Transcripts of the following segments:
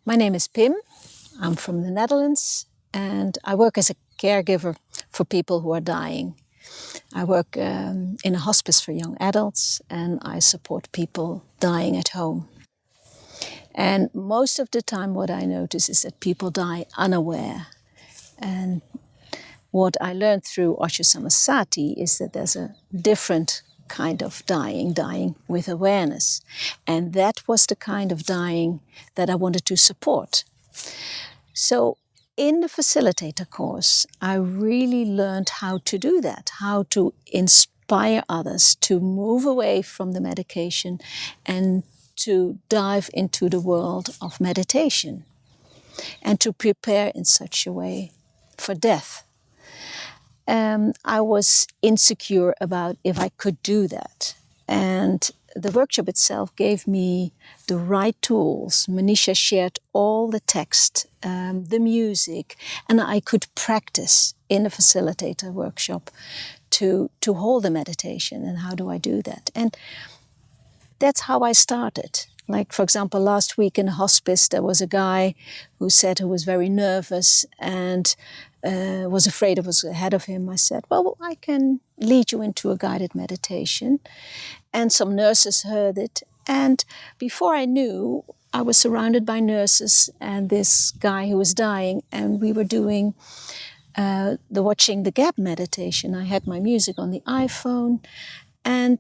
My name is Pim. I'm from the Netherlands and I work as a caregiver for people who are dying. I work in a hospice for young adults and I support people dying at home. And most of the time what I notice is that people die unaware. And what I learned through OSHO Samasati is that there's a different kind of dying with awareness. And that was the kind of dying that I wanted to support. So in the facilitator course, I really learned how to do that, how to inspire others to move away from the medication and to dive into the world of meditation and to prepare in such a way for death. I was insecure about if I could do that. And the workshop itself gave me the right tools. Manisha shared all the text, the music, and I could practice in a facilitator workshop to hold the meditation. And how do I do that? And that's how I started. Like, for example, last week in a hospice, there was a guy who was very nervous and was afraid of what was ahead of him. I said, well, I can lead you into a guided meditation. And some nurses heard it. And before I knew, I was surrounded by nurses and this guy who was dying. And we were doing the watching the gap meditation. I had my music on the iPhone. And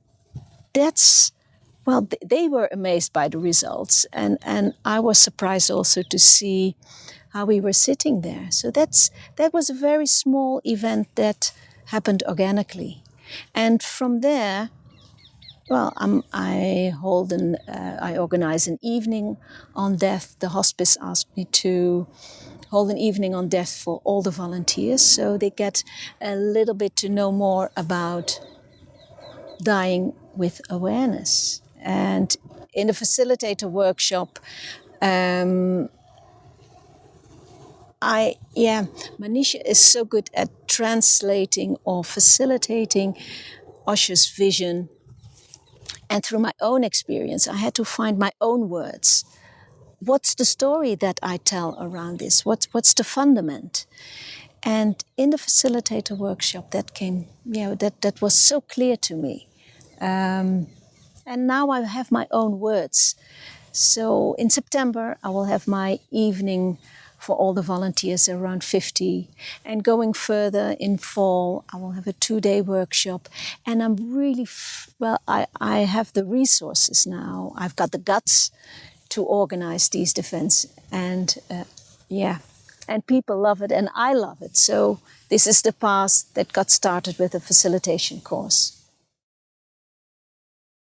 they were amazed by the results. And I was surprised also to see how we were sitting there. So that was a very small event that happened organically. And from there, I organize an evening on death. The hospice asked me to hold an evening on death for all the volunteers, so they get a little bit to know more about dying with awareness. And in the facilitator workshop, Manisha is so good at translating or facilitating Osho's vision. And through my own experience, I had to find my own words. What's the story that I tell around this? What's the fundament? And in the facilitator workshop, that was so clear to me. And now I have my own words. So in September, I will have my evening for all the volunteers, around 50. And going further in fall, I will have a 2-day workshop. And I'm really, I have the resources now. I've got the guts to organize these events. And and people love it and I love it. So this is the path that got started with a facilitation course.